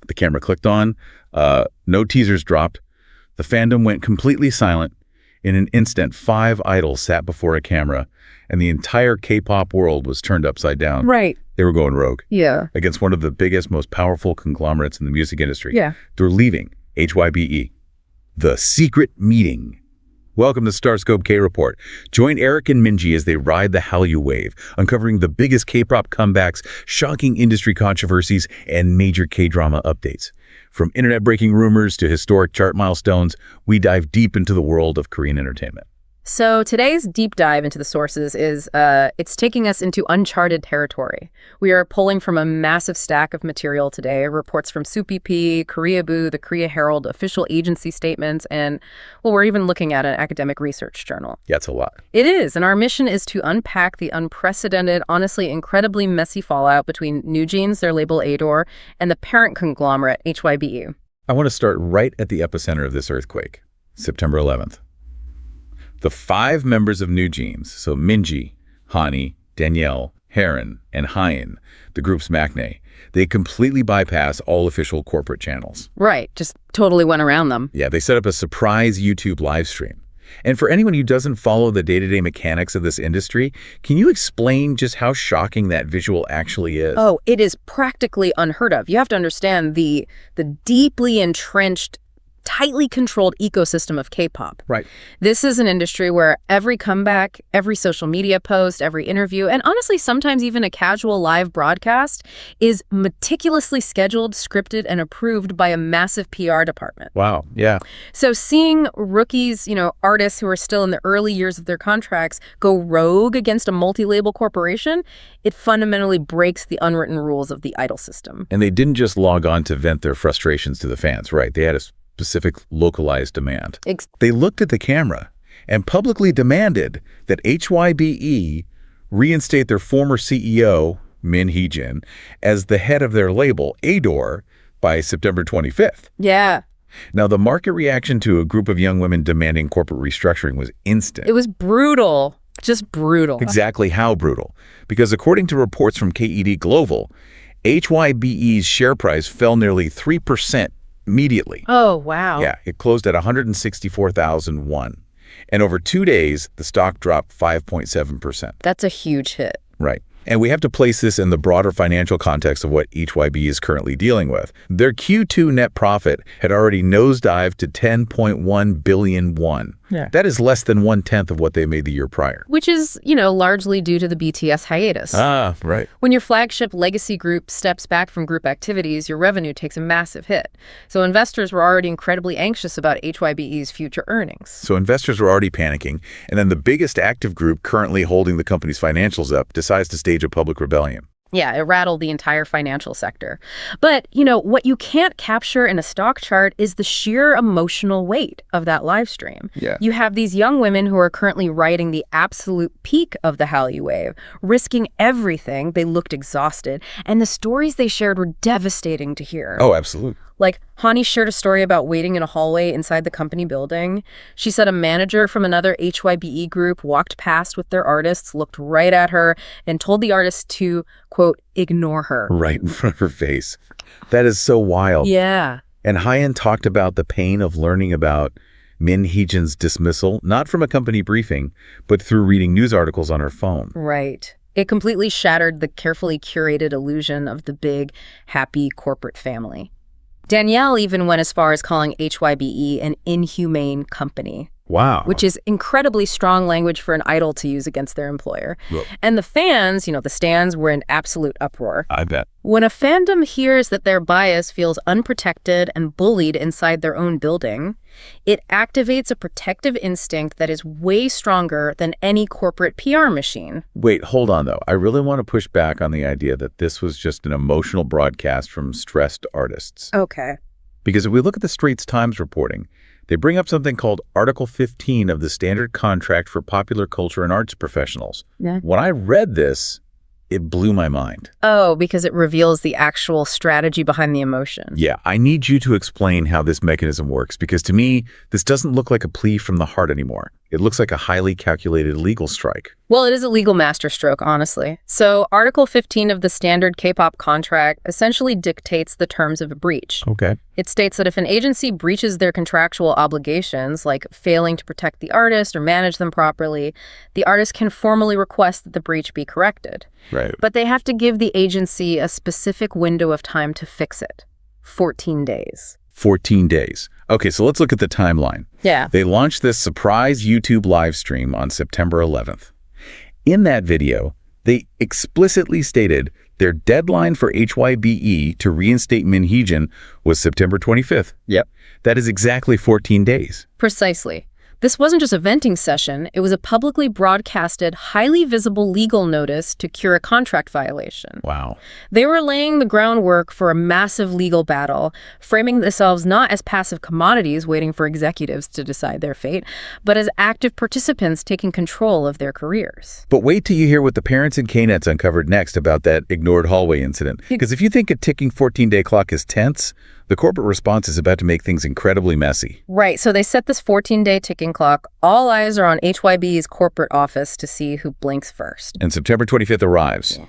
The camera clicked on, no teasers dropped. The fandom went completely silent. In an instant, 5 idols sat before a camera, and the entire K-pop world was turned upside down. Right. They were going rogue. Yeah. Against one of the biggest, most powerful conglomerates in the music industry. Yeah. They're leaving HYBE. The secret meeting. Welcome to StarScope K-Report. Join Eric and Minji as they ride the Hallyu wave, uncovering the biggest K-pop comebacks, shocking industry controversies, and major K-drama updates. From internet-breaking rumors to historic chart milestones, we dive deep into the world of Korean entertainment. So today's deep dive into the sources is, it's taking us into uncharted territory. We are pulling from a massive stack of material today, reports from SUPP, Koreaboo, the Korea Herald, official agency statements, and, well, we're even looking at an academic research journal. Yeah, it's a lot. It is, and our mission is to unpack the unprecedented, honestly incredibly messy fallout between NewJeans, their label ADOR, and the parent conglomerate HYBE. I want to start right at the epicenter of this earthquake, September 11th. The 5 members of NewJeans, so Minji, Hanni, Danielle, Harin, and Hyen, the group's maknae, they completely bypass all official corporate channels. Right, just totally went around them. Yeah, they set up a surprise YouTube live stream. And for anyone who doesn't follow the day-to-day mechanics of this industry, can you explain just how shocking that visual actually is? Oh, it is practically unheard of. You have to understand the deeply entrenched, tightly controlled ecosystem of K-pop. Right. This is an industry where every comeback, every social media post, every interview, and honestly, sometimes even a casual live broadcast is meticulously scheduled, scripted, and approved by a massive PR department. Wow, yeah. So seeing rookies, artists who are still in the early years of their contracts go rogue against a multi-label corporation, it fundamentally breaks the unwritten rules of the idol system. And they didn't just log on to vent their frustrations to the fans, right? They had a specific localized demand. They looked at the camera and publicly demanded that HYBE reinstate their former CEO, Min Hee-jin, as the head of their label, ADOR, by September 25th. Yeah. Now, the market reaction to a group of young women demanding corporate restructuring was instant. It was brutal. Just brutal. Exactly how brutal? Because according to reports from KED Global, HYBE's share price fell nearly 3% immediately. Oh, wow. Yeah, it closed at 164,001. And over 2 days, the stock dropped 5.7%. That's a huge hit. Right. And we have to place this in the broader financial context of what HYBE is currently dealing with. Their Q2 net profit had already nosedived to 10.1 billion won. Yeah. That is less than 1/10 of what they made the year prior. Which is, largely due to the BTS hiatus. Ah, right. When your flagship legacy group steps back from group activities, your revenue takes a massive hit. So investors were already incredibly anxious about HYBE's future earnings. So investors were already panicking, and then the biggest active group currently holding the company's financials up decides to stage a public rebellion. Yeah, it rattled the entire financial sector. But, what you can't capture in a stock chart is the sheer emotional weight of that live stream. Yeah. You have these young women who are currently riding the absolute peak of the Hallyu wave, risking everything. They looked exhausted, and the stories they shared were devastating to hear. Oh, absolutely. Like, Hanni shared a story about waiting in a hallway inside the company building. She said a manager from another HYBE group walked past with their artists, looked right at her, and told the artists to, quote, ignore her. Right in front of her face. That is so wild. Yeah. And Hyen talked about the pain of learning about Min Hee-jin's dismissal, not from a company briefing, but through reading news articles on her phone. Right. It completely shattered the carefully curated illusion of the big, happy corporate family. Danielle even went as far as calling HYBE an inhumane company. Wow. Which is incredibly strong language for an idol to use against their employer. Well, and the fans, the stands were in absolute uproar. I bet. When a fandom hears that their bias feels unprotected and bullied inside their own building, it activates a protective instinct that is way stronger than any corporate PR machine. Wait, hold on, though. I really want to push back on the idea that this was just an emotional broadcast from stressed artists. Okay. Because if we look at the Straits Times reporting, they bring up something called Article 15 of the Standard Contract for Popular Culture and Arts Professionals. Yeah. When I read this, it blew my mind. Oh, because it reveals the actual strategy behind the emotion. Yeah, I need you to explain how this mechanism works, because to me, this doesn't look like a plea from the heart anymore. It looks like a highly calculated legal strike. Well, it is a legal masterstroke, honestly. So Article 15 of the standard Kpop contract essentially dictates the terms of a breach. Okay. It states that if an agency breaches their contractual obligations, like failing to protect the artist or manage them properly, the artist can formally request that the breach be corrected. Right. But they have to give the agency a specific window of time to fix it. 14 days. 14 days. Okay, so let's look at the timeline. Yeah. They launched this surprise YouTube live stream on September 11th. In that video, they explicitly stated their deadline for HYBE to reinstate Min Hee-jin was September 25th. Yep. That is exactly 14 days. Precisely. This wasn't just a venting session, it was a publicly broadcasted, highly visible legal notice to cure a contract violation. Wow. They were laying the groundwork for a massive legal battle, framing themselves not as passive commodities waiting for executives to decide their fate, but as active participants taking control of their careers. But wait till you hear what the parents and Knets uncovered next about that ignored hallway incident. Because if you think a ticking 14-day clock is tense, the corporate response is about to make things incredibly messy. Right, so they set this 14-day ticking clock. All eyes are on HYBE's corporate office to see who blinks first. And September 25th arrives. Yeah.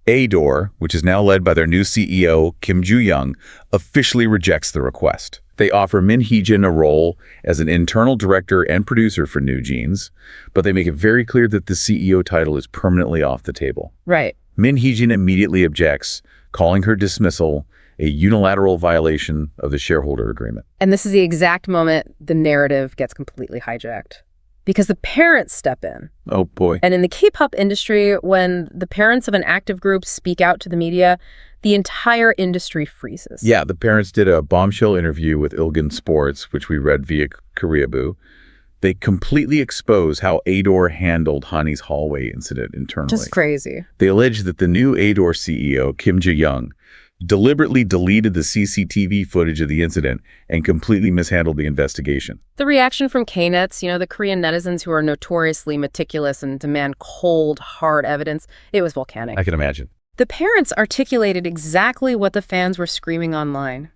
ADOR, which is now led by their new CEO, Kim Joo-young, officially rejects the request. They offer Min Hee-jin a role as an internal director and producer for NewJeans, but they make it very clear that the CEO title is permanently off the table. Right. Min Hee-jin immediately objects, calling her dismissal a unilateral violation of the shareholder agreement. And this is the exact moment the narrative gets completely hijacked. Because the parents step in. Oh, boy. And in the K-pop industry, when the parents of an active group speak out to the media, the entire industry freezes. Yeah, the parents did a bombshell interview with Ilgan Sports, which we read via Koreaboo. They completely expose how ADOR handled Hanni's hallway incident internally. Just crazy. They allege that the new ADOR CEO, Kim Joo-young, deliberately deleted the CCTV footage of the incident and completely mishandled the investigation. The reaction from Knets, the Korean netizens who are notoriously meticulous and demand cold, hard evidence, it was volcanic. I can imagine. The parents articulated exactly what the fans were screaming online.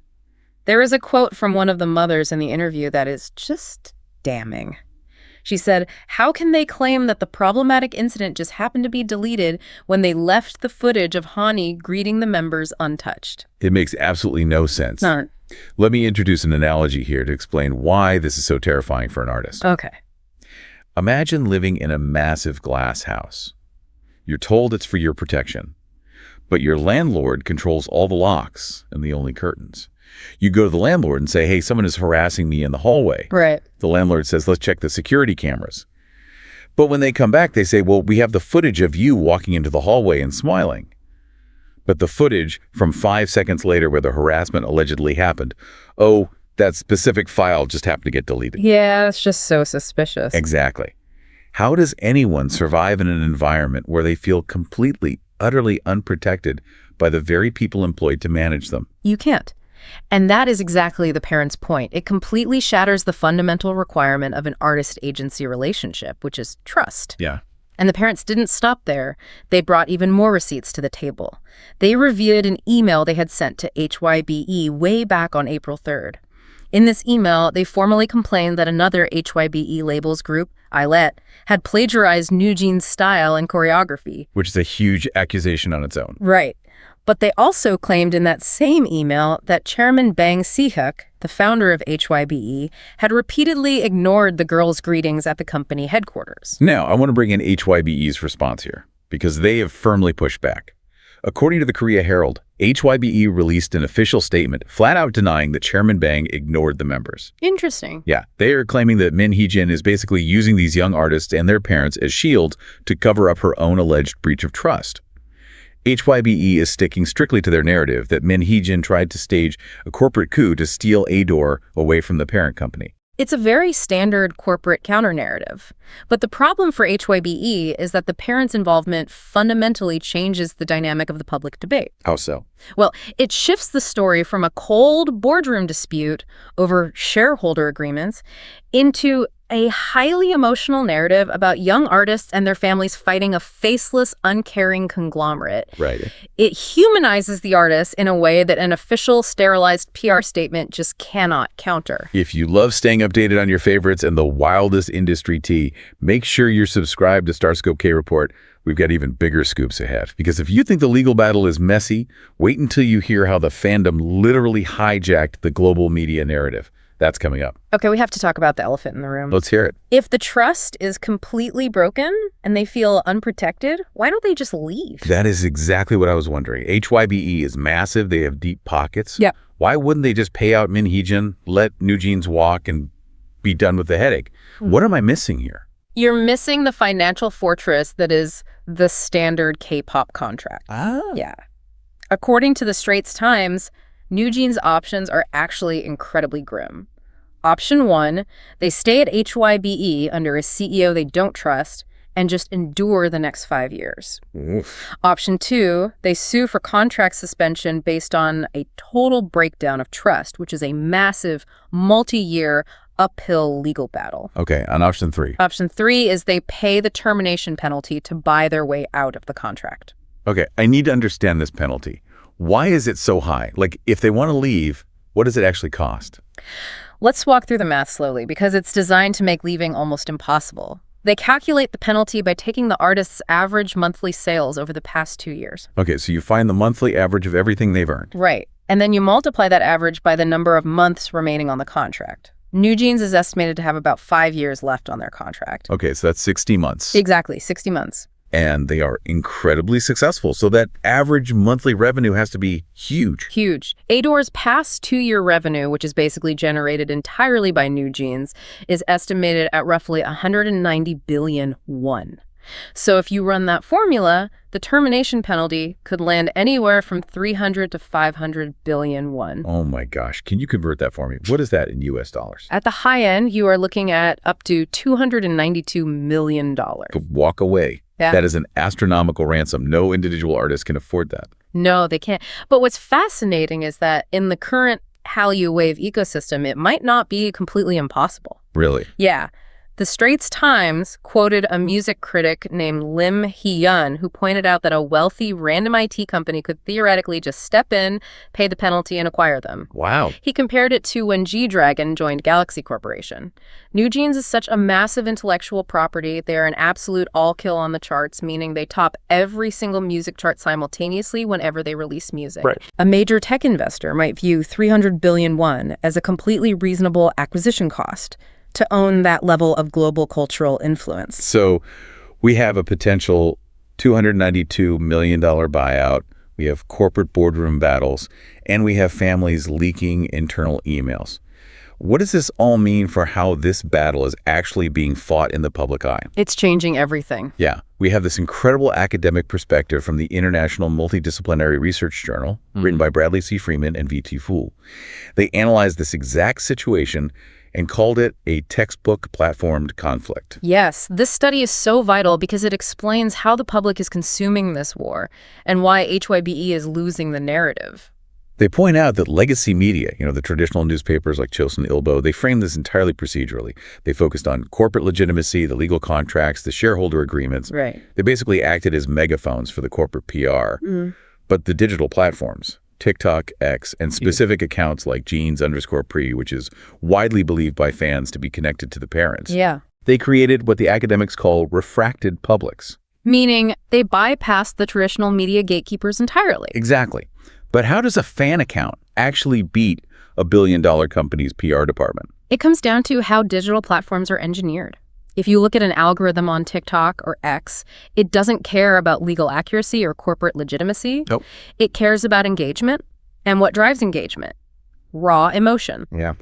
There is a quote from one of the mothers in the interview that is just damning. She said, "How can they claim that the problematic incident just happened to be deleted when they left the footage of Hanni greeting the members untouched?" It makes absolutely no sense. No. Let me introduce an analogy here to explain why this is so terrifying for an artist. Okay. Imagine living in a massive glass house. You're told it's for your protection, but your landlord controls all the locks and the only curtains. You go to the landlord and say, "Hey, someone is harassing me in the hallway." Right. The landlord says, "Let's check the security cameras." But when they come back, they say, "Well, we have the footage of you walking into the hallway and smiling." But the footage from 5 seconds later where the harassment allegedly happened, oh, that specific file just happened to get deleted. Yeah, it's just so suspicious. Exactly. How does anyone survive in an environment where they feel completely, utterly unprotected by the very people employed to manage them? You can't. And that is exactly the parents' point. It completely shatters the fundamental requirement of an artist-agency relationship, which is trust. Yeah. And the parents didn't stop there. They brought even more receipts to the table. They revealed an email they had sent to HYBE way back on April 3rd. In this email, they formally complained that another HYBE labels group, Islet, had plagiarized NewJeans' style and choreography. Which is a huge accusation on its own. Right. But they also claimed in that same email that Chairman Bang Si-hyuk, the founder of HYBE, had repeatedly ignored the girls' greetings at the company headquarters. Now, I want to bring in HYBE's response here, because they have firmly pushed back. According to the Korea Herald, HYBE released an official statement flat out denying that Chairman Bang ignored the members. Interesting. Yeah, they are claiming that Min Hee-jin is basically using these young artists and their parents as shields to cover up her own alleged breach of trust. HYBE is sticking strictly to their narrative that Min Hee-jin tried to stage a corporate coup to steal ADOR away from the parent company. It's a very standard corporate counter-narrative. But the problem for HYBE is that the parents' involvement fundamentally changes the dynamic of the public debate. How so? Well, it shifts the story from a cold boardroom dispute over shareholder agreements into a highly emotional narrative about young artists and their families fighting a faceless, uncaring conglomerate. Right. It humanizes the artists in a way that an official, sterilized PR statement just cannot counter. If you love staying updated on your favorites and the wildest industry tea, make sure you're subscribed to StarScope K-Report. We've got even bigger scoops ahead. Because if you think the legal battle is messy, wait until you hear how the fandom literally hijacked the global media narrative. That's coming up. Okay, we have to talk about the elephant in the room. Let's hear it. If the trust is completely broken and they feel unprotected, why don't they just leave? That is exactly what I was wondering. HYBE is massive. They have deep pockets. Yeah. Why wouldn't they just pay out Min Hee-jin, let NewJeans walk, and be done with the headache? What am I missing here? You're missing the financial fortress that is the standard K-pop contract. Yeah. According to the Straits Times, NewJeans' options are actually incredibly grim. Option 1, they stay at HYBE under a CEO they don't trust and just endure the next 5 years. Option 2, they sue for contract suspension based on a total breakdown of trust, which is a massive, multi-year, uphill legal battle. Okay, on option 3. Option 3 is they pay the termination penalty to buy their way out of the contract. Okay, I need to understand this penalty. Why is it so high? Like, if they want to leave, what does it actually cost? Let's walk through the math slowly because it's designed to make leaving almost impossible. They calculate the penalty by taking the artist's average monthly sales over the past 2 years. Okay, so you find the monthly average of everything they've earned. Right. And then you multiply that average by the number of months remaining on the contract. NewJeans is estimated to have about 5 years left on their contract. Okay, so that's 60 months. Exactly, 60 months. And they are incredibly successful. So that average monthly revenue has to be huge. Huge. ADOR's past 2-year revenue, which is basically generated entirely by NewJeans, is estimated at roughly 190 billion won. So if you run that formula, the termination penalty could land anywhere from 300 to 500 billion won. Oh my gosh. Can you convert that for me? What is that in US dollars? At the high end, you are looking at up to $292 million. To walk away. Yeah. That is an astronomical ransom. No individual artist can afford that. No, they can't. But what's fascinating is that in the current Hallyu wave ecosystem, it might not be completely impossible. Really? Yeah. The Straits Times quoted a music critic named Lim Hee-jun who pointed out that a wealthy random IT company could theoretically just step in, pay the penalty, and acquire them. Wow. He compared it to when G-Dragon joined Galaxy Corporation. NewJeans is such a massive intellectual property. They're an absolute all-kill on the charts, meaning they top every single music chart simultaneously whenever they release music. Right. A major tech investor might view 300 billion won as a completely reasonable acquisition cost to own that level of global cultural influence. So we have a potential $292 million buyout. We have corporate boardroom battles, and we have families leaking internal emails. What does this all mean for how this battle is actually being fought in the public eye? It's changing everything. Yeah. We have this incredible academic perspective from the International Multidisciplinary Research Journal, written by Bradley C. Freeman and V.T. Fool. They analyzed this exact situation and called it a textbook platformed conflict. Yes, this study is so vital because it explains how the public is consuming this war and why HYBE is losing the narrative. They point out that legacy media, the traditional newspapers like Chosun Ilbo, they framed this entirely procedurally. They focused on corporate legitimacy, the legal contracts, the shareholder agreements. Right. They basically acted as megaphones for the corporate PR. But the digital platforms, TikTok, X, and specific accounts like Jeans_pre, which is widely believed by fans to be connected to the parents. Yeah. They created what the academics call refracted publics. Meaning they bypassed the traditional media gatekeepers entirely. Exactly. But how does a fan account actually beat a billion-dollar company's PR department? It comes down to how digital platforms are engineered. If you look at an algorithm on TikTok or X, it doesn't care about legal accuracy or corporate legitimacy. Nope. It cares about engagement. And what drives engagement? Raw emotion. Yeah.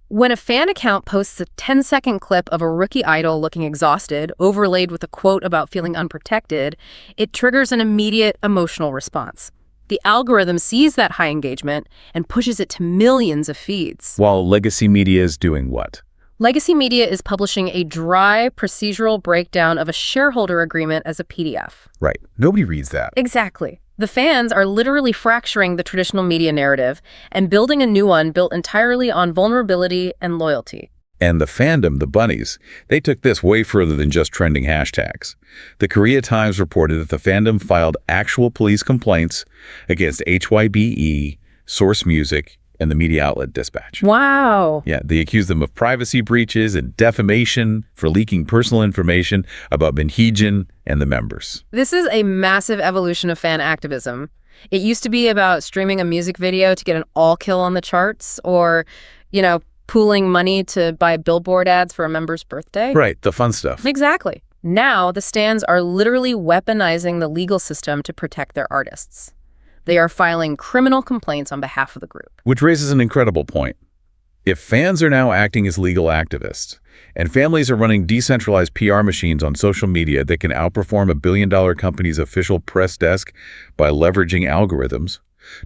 When a fan account posts a 10-second clip of a rookie idol looking exhausted, overlaid with a quote about feeling unprotected, it triggers an immediate emotional response. The algorithm sees that high engagement and pushes it to millions of feeds. While legacy media is doing what? Legacy media is publishing a dry, procedural breakdown of a shareholder agreement as a PDF. Right. Nobody reads that. Exactly. The fans are literally fracturing the traditional media narrative and building a new one built entirely on vulnerability and loyalty. And the fandom, the Bunnies, they took this way further than just trending hashtags. The Korea Times reported that the fandom filed actual police complaints against HYBE, Source Music, and the media outlet Dispatch. Wow. Yeah, they accused them of privacy breaches and defamation for leaking personal information about Min Hee-jin and the members. This is a massive evolution of fan activism. It used to be about streaming a music video to get an all-kill on the charts or, pooling money to buy billboard ads for a member's birthday. Right, the fun stuff. Exactly. Now, the stands are literally weaponizing the legal system to protect their artists. They are filing criminal complaints on behalf of the group. Which raises an incredible point. If fans are now acting as legal activists, and families are running decentralized PR machines on social media that can outperform a billion-dollar company's official press desk by leveraging algorithms,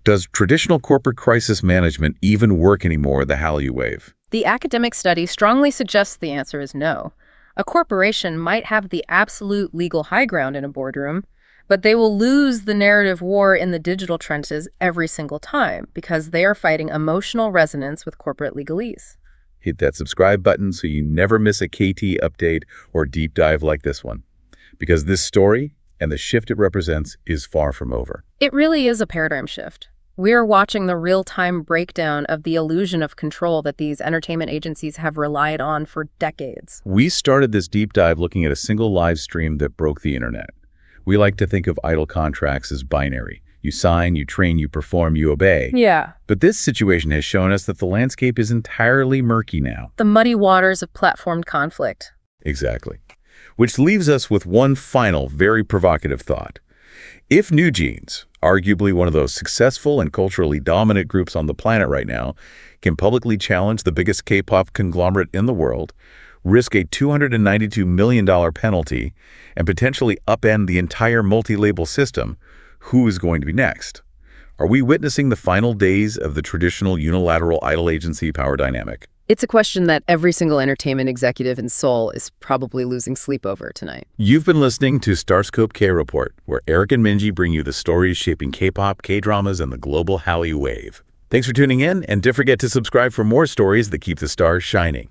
does traditional corporate crisis management even work anymore with the Hallyu wave? The academic study strongly suggests the answer is no. A corporation might have the absolute legal high ground in a boardroom, but they will lose the narrative war in the digital trenches every single time because they are fighting emotional resonance with corporate legalese. Hit that subscribe button so you never miss a KT update or deep dive like this one. Because this story and the shift it represents is far from over. It really is a paradigm shift. We are watching the real-time breakdown of the illusion of control that these entertainment agencies have relied on for decades. We started this deep dive looking at a single live stream that broke the internet. We like to think of idol contracts as binary. You sign, you train, you perform, you obey. Yeah. But this situation has shown us that the landscape is entirely murky now. The muddy waters of platformed conflict. Exactly. Which leaves us with one final, very provocative thought. If NewJeans, arguably one of those successful and culturally dominant groups on the planet right now, can publicly challenge the biggest K-pop conglomerate in the world, risk a $292 million penalty, and potentially upend the entire multi-label system, who is going to be next? Are we witnessing the final days of the traditional unilateral idol agency power dynamic? It's a question that every single entertainment executive in Seoul is probably losing sleep over tonight. You've been listening to StarScope K-Report, where Eric and Minji bring you the stories shaping K-pop, K-dramas, and the global Hallyu wave. Thanks for tuning in, and don't forget to subscribe for more stories that keep the stars shining.